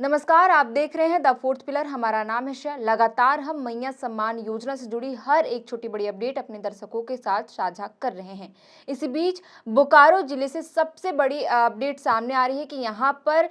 नमस्कार, आप देख रहे हैं द फोर्थ पिलर। हमारा नाम है श्रेया। लगातार हम मैया सम्मान योजना से जुड़ी हर एक छोटी बड़ी अपडेट अपने दर्शकों के साथ साझा कर रहे हैं। इसी बीच बोकारो जिले से सबसे बड़ी अपडेट सामने आ रही है कि यहां पर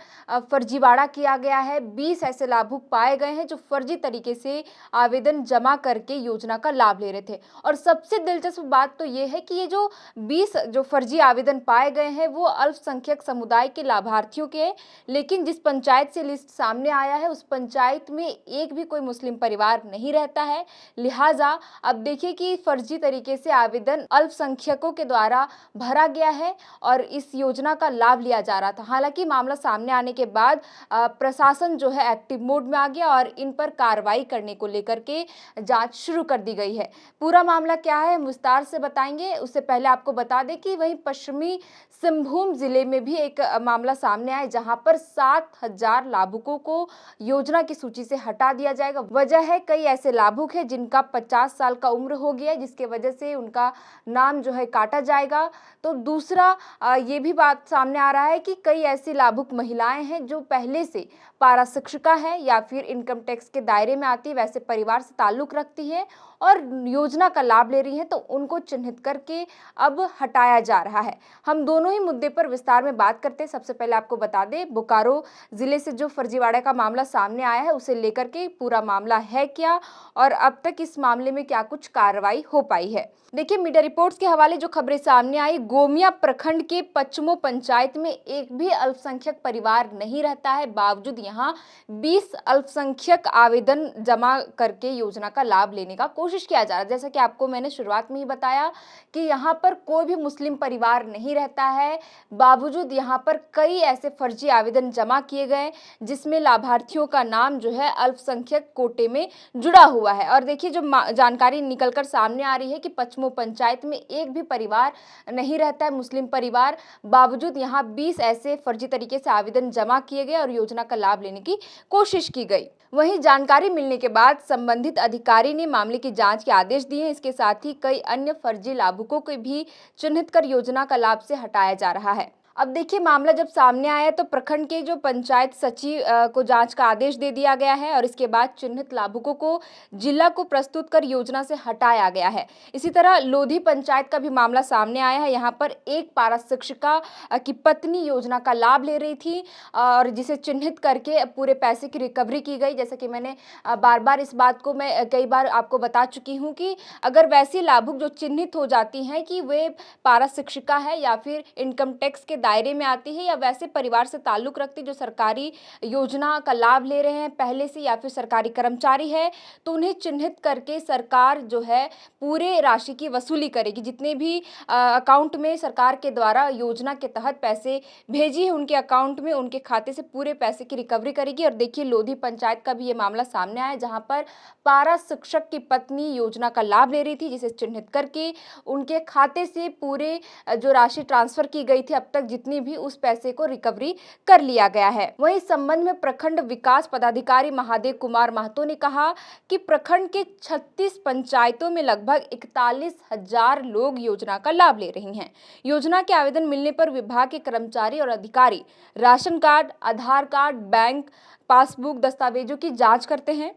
फर्जीवाड़ा किया गया है। 20 ऐसे लाभुक पाए गए हैं जो फर्जी तरीके से आवेदन जमा करके योजना का लाभ ले रहे थे। और सबसे दिलचस्प बात तो ये है कि ये जो 20 जो फर्जी आवेदन पाए गए हैं वो अल्पसंख्यक समुदाय के लाभार्थियों के हैं। लेकिन जिस पंचायत से लिस्ट सामने आया है उस पंचायत में एक भी कोई मुस्लिम परिवार नहीं रहता है। लिहाजा अब देखिए कि फर्जी तरीके से आवेदन अल्पसंख्यकों के द्वारा भरा गया है और इस योजना का लाभ लिया जा रहा था। हालांकि मामला सामने आने के बाद प्रशासन जो है एक्टिव मोड में आ गया और इन पर कार्रवाई करने को लेकर के जांच शुरू कर दी गई है। पूरा मामला क्या है हम विस्तार से बताएंगे। उससे पहले आपको बता दें कि वहीं पश्चिमी सिंहभूम जिले में भी एक मामला सामने आया जहां पर 7,000 लाभुकों को योजना की सूची से हटा दिया जाएगा। वजह है कई ऐसे लाभुक हैं जिनका 50 साल का उम्र हो गया है, जिसके वजह से उनका नाम जो है काटा जाएगा। तो दूसरा ये भी बात सामने आ रहा है कि कई ऐसी लाभुक महिलाएं हैं जो पहले से पारा शिक्षिका है या फिर इनकम टैक्स के दायरे में आती है, वैसे परिवार से ताल्लुक रखती है और योजना का लाभ ले रही हैं, तो उनको चिन्हित करके अब हटाया जा रहा है। हम दोनों ही मुद्दे पर विस्तार में बात करते हैं। सबसे पहले आपको बता दें बोकारो जिले से जो फर्जीवाड़े का मामला सामने आया है उसे लेकर के पूरा मामला है क्या और अब तक इस मामले में क्या कुछ कार्रवाई हो पाई है। देखिए, मीडिया रिपोर्ट्स के हवाले जो खबरें सामने आई, गोमिया प्रखंड के पचमो पंचायत में एक भी अल्पसंख्यक परिवार नहीं रहता है। बावजूद यहाँ 20 अल्पसंख्यक आवेदन जमा करके योजना का लाभ लेने का कोशिश किया जा रहा है। जैसा कि आपको मैंने शुरुआत में ही बताया कि यहाँ पर कोई भी मुस्लिम परिवार नहीं रहता है। बावजूद यहाँ पर कई ऐसे फर्जी आवेदन जमा किए गए जिसमें लाभार्थियों का नाम जो है अल्पसंख्यक कोटे में जुड़ा हुआ है। और देखिए, जो जानकारी निकलकर सामने आ रही है कि पचमो पंचायत में एक भी परिवार नहीं रहता है मुस्लिम परिवार। बावजूद यहाँ 20 ऐसे फर्जी तरीके से आवेदन जमा किए गए और योजना का लाभ लेने की कोशिश की गई। वहीं जानकारी मिलने के बाद संबंधित अधिकारी ने मामले की जांच के आदेश दिए हैं। इसके साथ ही कई अन्य फर्जी लाभुकों को भी चिन्हित कर योजना का लाभ से हटाया जा रहा है। अब देखिए, मामला जब सामने आया तो प्रखंड के जो पंचायत सचिव को जांच का आदेश दे दिया गया है और इसके बाद चिन्हित लाभुकों को जिला को प्रस्तुत कर योजना से हटाया गया है। इसी तरह लोधी पंचायत का भी मामला सामने आया है। यहाँ पर एक पारा शिक्षिका की पत्नी योजना का लाभ ले रही थी और जिसे चिन्हित करके पूरे पैसे की रिकवरी की गई। जैसा कि मैंने बार बार इस बात को मैं कई बार आपको बता चुकी हूँ कि अगर वैसी लाभुक जो चिन्हित हो जाती हैं कि वे पारा शिक्षिका है या फिर इनकम टैक्स के दायरे में आती है या वैसे परिवार से ताल्लुक रखती जो सरकारी योजना का लाभ ले रहे हैं पहले से या फिर सरकारी कर्मचारी है, तो उन्हें चिन्हित करके सरकार जो है पूरे राशि की वसूली करेगी। जितने भी अकाउंट में सरकार के द्वारा योजना के तहत पैसे भेजी है उनके अकाउंट में, उनके खाते से पूरे पैसे की रिकवरी करेगी। और देखिए, लोधी पंचायत का भी ये मामला सामने आया जहां पर पारा शिक्षक की पत्नी योजना का लाभ ले रही थी, जिसे चिन्हित करके उनके खाते से पूरे जो राशि ट्रांसफर की गई थी अब तक जितनी भी उस पैसे को रिकवरी कर लिया गया है। वहीं इस संबंध में प्रखंड विकास पदाधिकारी महादेव कुमार महतो ने कहा कि प्रखंड के 36 पंचायतों में लगभग 41,000 लोग योजना का लाभ ले रही हैं। योजना के आवेदन मिलने पर विभाग के कर्मचारी और अधिकारी राशन कार्ड, आधार कार्ड, बैंक पासबुक दस्तावेजों की जांच करते हैं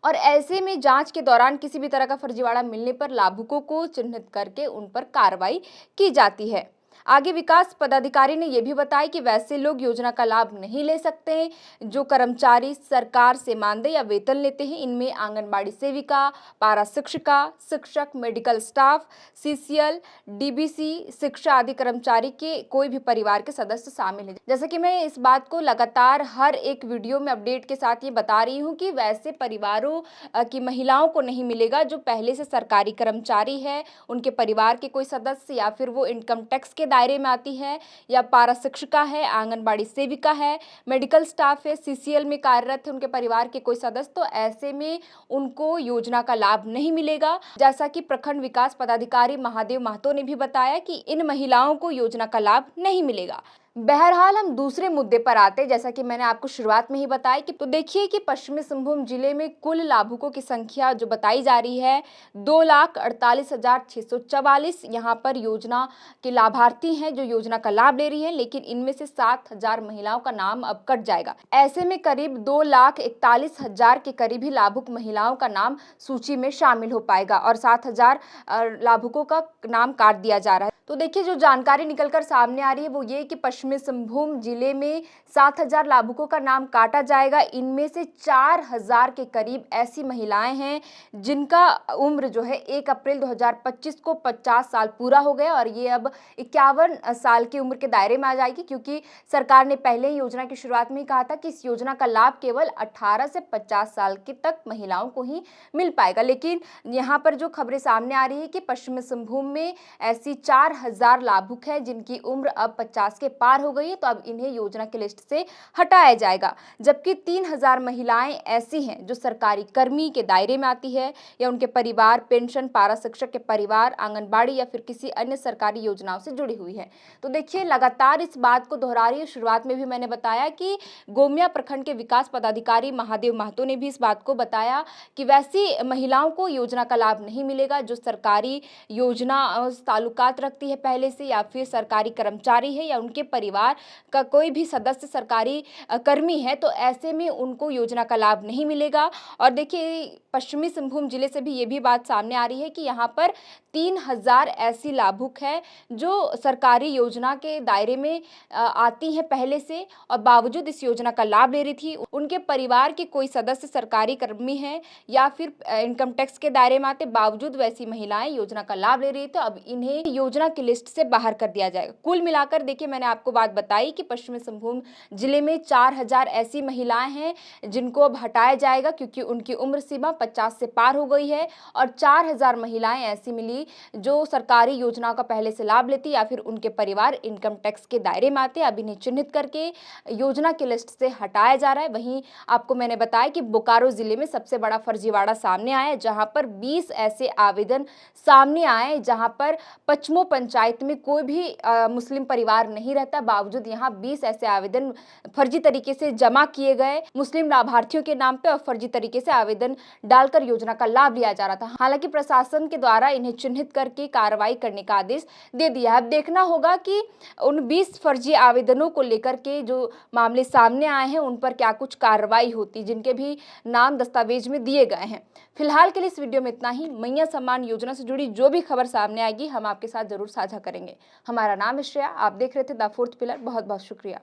और ऐसे में जांच के दौरान किसी भी तरह का फर्जीवाड़ा मिलने पर लाभुकों को चिन्हित करके उन पर कार्रवाई की जाती है। आगे विकास पदाधिकारी ने यह भी बताया कि वैसे लोग योजना का लाभ नहीं ले सकते हैं जो कर्मचारी सरकार से मानदेय या वेतन लेते हैं। इनमें आंगनबाड़ी सेविका, पारा शिक्षिका, शिक्षक, मेडिकल स्टाफ, सीसीएल, डीबीसी, शिक्षा आदि कर्मचारी के कोई भी परिवार के सदस्य शामिल हैं। जैसा कि मैं इस बात को लगातार हर एक वीडियो में अपडेट के साथ ये बता रही हूँ कि वैसे परिवारों की महिलाओं को नहीं मिलेगा जो पहले से सरकारी कर्मचारी है, उनके परिवार के कोई सदस्य या फिर वो इनकम टैक्स के दायरे में आती है या पारा शिक्षिका है, आंगनबाड़ी सेविका है, मेडिकल स्टाफ है, सीसीएल में कार्यरत है उनके परिवार के कोई सदस्य, तो ऐसे में उनको योजना का लाभ नहीं मिलेगा। जैसा कि प्रखंड विकास पदाधिकारी महादेव महतो ने भी बताया कि इन महिलाओं को योजना का लाभ नहीं मिलेगा। बहरहाल हम दूसरे मुद्दे पर आते हैं, जैसा कि मैंने आपको शुरुआत में ही बताया कि तो देखिए कि पश्चिमी सिंहभूम जिले में कुल लाभुकों की संख्या जो बताई जा रही है 2,48,644 यहाँ पर योजना के लाभार्थी हैं जो योजना का लाभ ले रही है, लेकिन इनमें से 7,000 महिलाओं का नाम अब कट जाएगा। ऐसे में करीब 2,41,000 के करीब ही लाभुक महिलाओं का नाम सूची में शामिल हो पाएगा और 7,000 लाभुकों का नाम काट दिया जा रहा है। तो देखिए जो जानकारी निकलकर सामने आ रही है वो ये कि पश्चिमी सिंहभूम जिले में 7,000 लाभुकों का नाम काटा जाएगा। इनमें से 4,000 के करीब ऐसी महिलाएं हैं जिनका उम्र जो है 1 अप्रैल 2025 को 50 साल पूरा हो गया और ये अब 51 साल की उम्र के दायरे में आ जाएगी, क्योंकि सरकार ने पहले ही योजना की शुरुआत में ही कहा था कि इस योजना का लाभ केवल 18 से 50 साल की तक महिलाओं को ही मिल पाएगा। लेकिन यहाँ पर जो खबरें सामने आ रही है कि पश्चिमी सिंहभूम में ऐसी 4,000 लाभुक हैं जिनकी उम्र अब 50 के पार हो गई है, तो अब इन्हें योजना की लिस्ट से हटाया जाएगा। जबकि 3,000 महिलाएं ऐसी हैं जो सरकारी कर्मी के दायरे में आती है या उनके परिवार पेंशन, पारा शिक्षक के परिवार, आंगनबाड़ी या फिर किसी अन्य सरकारी योजनाओं से जुड़ी हुई है। तो देखिए लगातार इस बात को दोहरा रही है। शुरुआत में भी मैंने बताया कि गोमिया प्रखंड के विकास पदाधिकारी महादेव महतो ने भी इस बात को बताया कि वैसी महिलाओं को योजना का लाभ नहीं मिलेगा जो सरकारी योजना ताल्लुकात रखती है पहले से, या फिर सरकारी कर्मचारी है या उनके परिवार का कोई भी सदस्य सरकारी कर्मी है, तो ऐसे में उनको योजना का लाभ नहीं मिलेगा। और देखिए पश्चिमी सिंहभूम जिले से भी ये भी बात सामने आ रही है कि यहाँ पर 3,000 ऐसी लाभुक है जो सरकारी योजना के दायरे में आती हैं पहले से और बावजूद इस योजना का लाभ ले रही थी। उनके परिवार के कोई सदस्य सरकारी कर्मी है या फिर इनकम टैक्स के दायरे में आते बावजूद वैसी महिलाएं योजना का लाभ ले रही, तो अब इन्हें योजना की लिस्ट से बाहर कर दिया जाएगा। कुल मिलाकर देखिए मैंने आपको बात बताई कि पश्चिमी सिंहभूम जिले में 4,000 ऐसी महिलाएं हैं जिनको अब हटाया जाएगा क्योंकि उनकी उम्र सीमा 50 से पार हो गई है और 4,000 महिलाएं ऐसी मिली जो सरकारी योजनाओं का पहले से लाभ लेती या फिर उनके परिवार इनकम टैक्स के दायरे में आते। अब इन्हें चिन्हित करके योजना की लिस्ट से हटाया जा रहा है। वहीं आपको मैंने बताया कि बोकारो जिले में सबसे बड़ा फर्जीवाड़ा सामने आया है, जहां पर 20 ऐसे आवेदन सामने आए जहां पर पचमो पंचायत में कोई भी मुस्लिम परिवार नहीं रहता, बावजूद यहाँ 20 ऐसे आवेदन फर्जी तरीके से जमा किए गए मुस्लिम लाभार्थियों के नाम पे और फर्जी तरीके से आवेदन डालकर योजना का लाभ लिया जा रहा था। हालांकि प्रशासन के द्वारा इन्हें चिन्हित करके कार्रवाई करने का आदेश दे दिया। अब देखना होगा कि उन 20 फर्जी आवेदनों को लेकर के जो मामले सामने आए हैं उन पर क्या कुछ कार्रवाई होती, जिनके भी नाम दस्तावेज में दिए गए हैं। फिलहाल के लिए इस वीडियो में इतना ही। मैया सम्मान योजना से जुड़ी जो भी खबर सामने आएगी हम आपके साथ जरूर साझा करेंगे। हमारा नाम है श्रेया, आप देख रहे थे द फोर्थ पिलर। बहुत बहुत शुक्रिया।